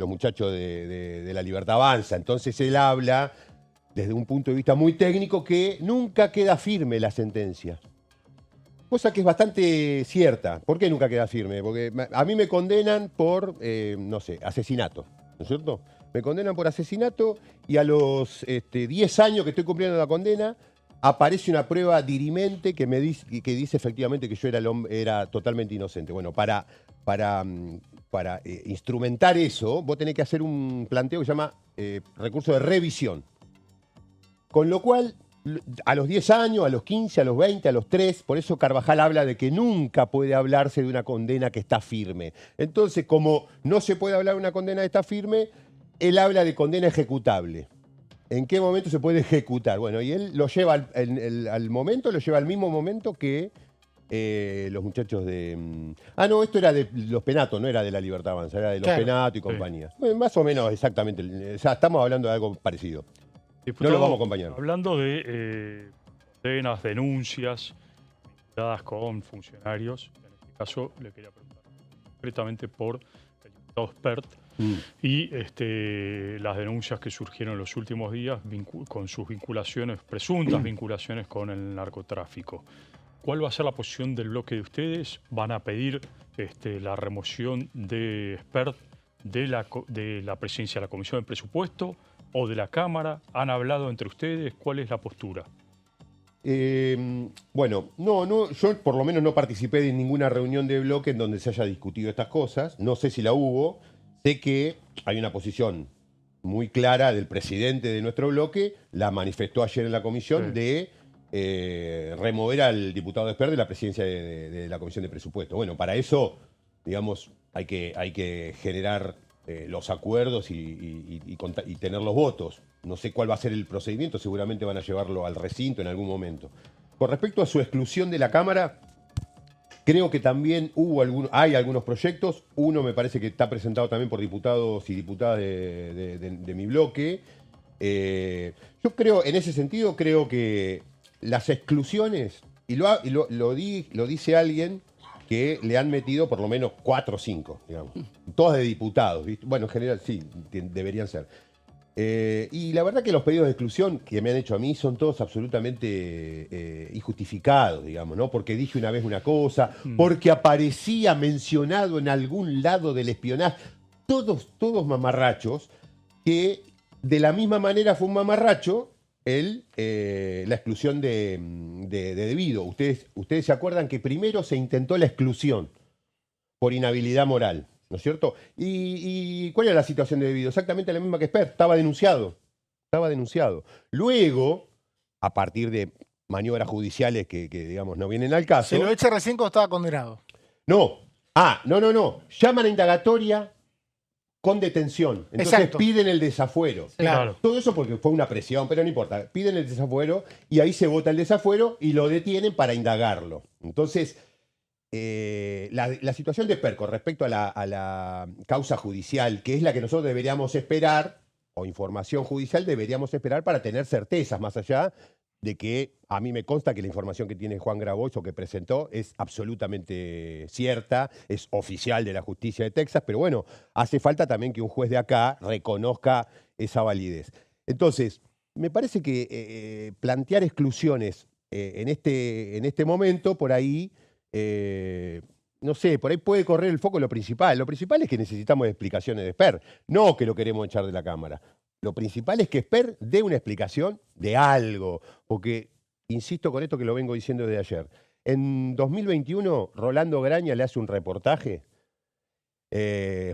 muchachos de La Libertad Avanza. Entonces él habla desde un punto de vista muy técnico que nunca queda firme la sentencia. Cosa que es bastante cierta. ¿Por qué nunca queda firme? Porque a mí me condenan por, no sé, asesinato, ¿no es cierto? Me condenan por asesinato y a los 10 años que estoy cumpliendo la condena, aparece una prueba dirimente que dice efectivamente que yo era totalmente inocente. Bueno, para instrumentar eso, vos tenés que hacer un planteo que se llama recurso de revisión. Con lo cual, a los 10 años, a los 15, a los 20, a los 3, por eso Carvajal habla de que nunca puede hablarse de una condena que está firme. Entonces, como no se puede hablar de una condena que está firme, él habla de condena ejecutable. ¿En qué momento se puede ejecutar? Bueno, y él lo lleva al momento, lo lleva al mismo momento que los muchachos de... no, esto era de los Penatos, no era de La Libertad Avanza, era de los Penatos y compañía. Bueno, más o menos exactamente, o sea, estamos hablando de algo parecido. Diputado, no lo vamos a acompañar. Hablando de condenas, denuncias dadas con funcionarios, en este caso le quería preguntar concretamente por el diputado Spert y las denuncias que surgieron en los últimos días con sus vinculaciones, presuntas vinculaciones con el narcotráfico. ¿Cuál va a ser la posición del bloque de ustedes? ¿Van a pedir la remoción de Spert de la presidencia de la Comisión de Presupuesto o de la Cámara? ¿Han hablado entre ustedes? ¿Cuál es la postura? Bueno, yo por lo menos no participé de ninguna reunión de bloque en donde se haya discutido estas cosas. No sé si la hubo. Sé que hay una posición muy clara del presidente de nuestro bloque, la manifestó ayer en la comisión, de remover al diputado Spert de la presidencia de la Comisión de Presupuesto. Bueno, para eso, digamos, hay que generar los acuerdos y tener los votos. No sé cuál va a ser el procedimiento, seguramente van a llevarlo al recinto en algún momento. Con respecto a su exclusión de la Cámara, creo que también hay algunos proyectos. Uno me parece que está presentado también por diputados y diputadas de mi bloque. Yo creo, en ese sentido, creo que las exclusiones, y lo dice alguien que le han metido por lo menos 4 o 5, digamos. Todas de diputados, ¿viste? Bueno, en general sí, deberían ser. Y la verdad que los pedidos de exclusión que me han hecho a mí son todos absolutamente injustificados, digamos, ¿no? Porque dije una vez una cosa, porque aparecía mencionado en algún lado del espionaje. Todos mamarrachos, que de la misma manera fue un mamarracho la exclusión de debido. Ustedes se acuerdan que primero se intentó la exclusión por inhabilidad moral, ¿no es cierto? ¿Y cuál era la situación de debido? Exactamente la misma que Spert, estaba denunciado. Luego, a partir de maniobras judiciales que digamos, no vienen al caso... Se lo echa recién cuando estaba condenado. No. Llaman a indagatoria con detención. Entonces Exacto. Piden el desafuero. Claro. Todo eso porque fue una presión, pero no importa. Piden el desafuero y ahí se vota el desafuero y lo detienen para indagarlo. Entonces... la situación de Spert con respecto a la causa judicial, que es la que nosotros deberíamos esperar, o información judicial deberíamos esperar para tener certezas, más allá de que a mí me consta que la información que tiene Juan Grabois o que presentó es absolutamente cierta, es oficial de la justicia de Texas, pero bueno, hace falta también que un juez de acá reconozca esa validez. Entonces, me parece que plantear exclusiones en este momento, por ahí... no sé, por ahí puede correr el foco lo principal. Lo principal es que necesitamos explicaciones de Spert, no que lo queremos echar de la Cámara. Lo principal es que Spert dé una explicación de algo, porque, insisto con esto que lo vengo diciendo desde ayer, En 2021, Rolando Graña le hace un reportaje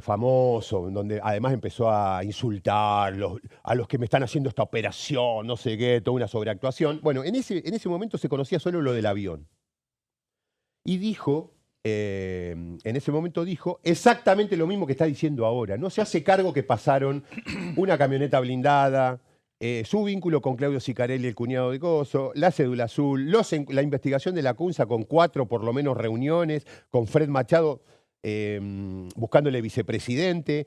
famoso, donde además empezó a insultar a los que me están haciendo esta operación, no sé qué, toda una sobreactuación. Bueno, en ese momento se conocía solo lo del avión. Y dijo, en ese momento dijo exactamente lo mismo que está diciendo ahora. No se hace cargo que pasaron una camioneta blindada, su vínculo con Claudio Sicarelli, el cuñado de Coso, la cédula azul, la investigación de la CUNSA con 4 por lo menos reuniones, con Fred Machado buscándole vicepresidente,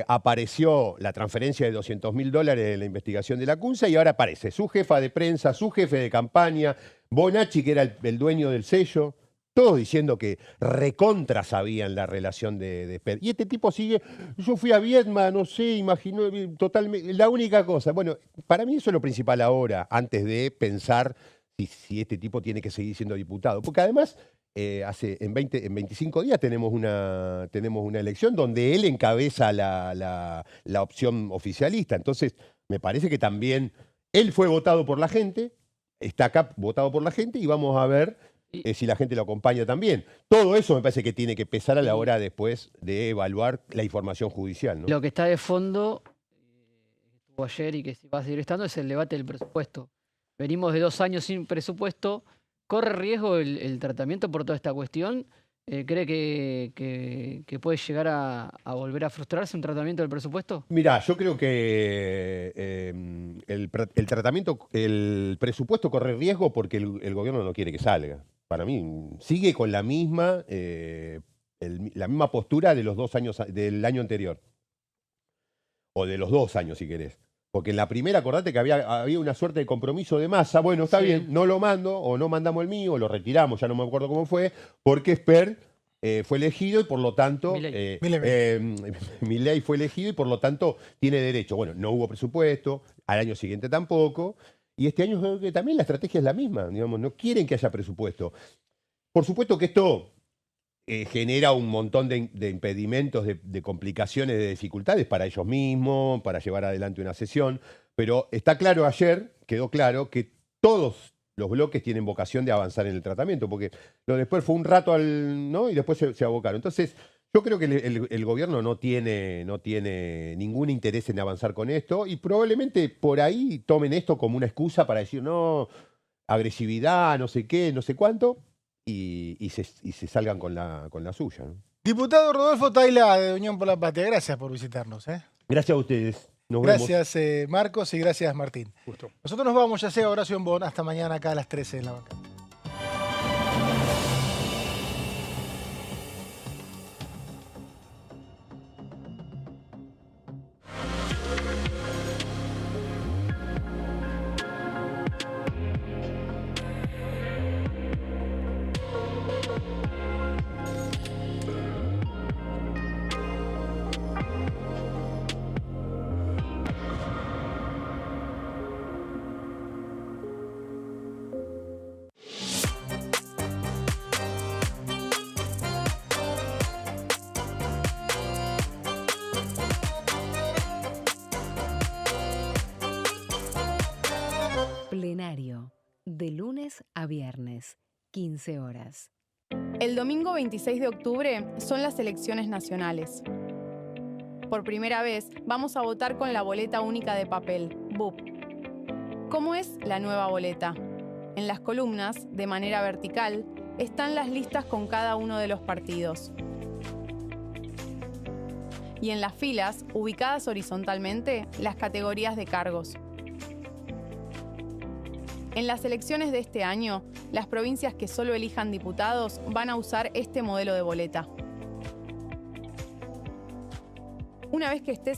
apareció la transferencia de $200.000 de la investigación de la CUNSA y ahora aparece su jefa de prensa, su jefe de campaña, Bonacci, que era el dueño del sello, todos diciendo que recontra sabían la relación de Esper. Y este tipo sigue, yo fui a Viedma, no sé, imaginó totalmente, la única cosa. Bueno, para mí eso es lo principal ahora, antes de pensar si este tipo tiene que seguir siendo diputado. Porque además, en 25 días tenemos una elección donde él encabeza la opción oficialista. Entonces, me parece que también él fue votado por la gente, está acá votado por la gente y vamos a ver si la gente lo acompaña también. Todo eso me parece que tiene que pesar a la hora después de evaluar la información judicial, ¿no? Lo que está de fondo, estuvo ayer y que va a seguir estando, es el debate del presupuesto. Venimos de 2 años sin presupuesto. ¿Corre riesgo el tratamiento por toda esta cuestión? ¿Cree que puede llegar a volver a frustrarse un tratamiento del presupuesto? Mirá, yo creo que el presupuesto corre riesgo porque el gobierno no quiere que salga. Para mí, sigue con la misma postura de los 2 años del año anterior. O de los 2 años, si querés. Porque en la primera, acordate que había una suerte de compromiso de masa. Bueno, está bien, no lo mando, o no mandamos el mío, o lo retiramos, ya no me acuerdo cómo fue, porque Esper fue elegido y por lo tanto... Milei fue elegido y por lo tanto tiene derecho. Bueno, no hubo presupuesto, al año siguiente tampoco, y este año creo que también la estrategia es la misma, digamos, no quieren que haya presupuesto. Por supuesto que esto genera un montón de impedimentos, de complicaciones, de dificultades para ellos mismos, para llevar adelante una sesión, pero está claro, ayer quedó claro que todos los bloques tienen vocación de avanzar en el tratamiento, porque lo después fue un rato ¿no? Y después se abocaron. Entonces, yo creo que el gobierno no tiene ningún interés en avanzar con esto y probablemente por ahí tomen esto como una excusa para decir, no, agresividad, no sé qué, no sé cuánto, y se salgan con la suya, ¿no? Diputado Rodolfo Taila de Unión por la Patria, gracias por visitarnos. Gracias a ustedes. Nos vemos. Gracias Marcos y gracias Martín. Justo. Nosotros nos vamos, ya sea Horacio Bon, hasta mañana acá a las 13 en la banca. Plenario, de lunes a viernes, 15 horas. El domingo 26 de octubre son las elecciones nacionales. Por primera vez vamos a votar con la boleta única de papel, BUP. ¿Cómo es la nueva boleta? En las columnas, de manera vertical, están las listas con cada uno de los partidos. Y en las filas, ubicadas horizontalmente, las categorías de cargos. En las elecciones de este año, las provincias que solo elijan diputados van a usar este modelo de boleta. Una vez que estés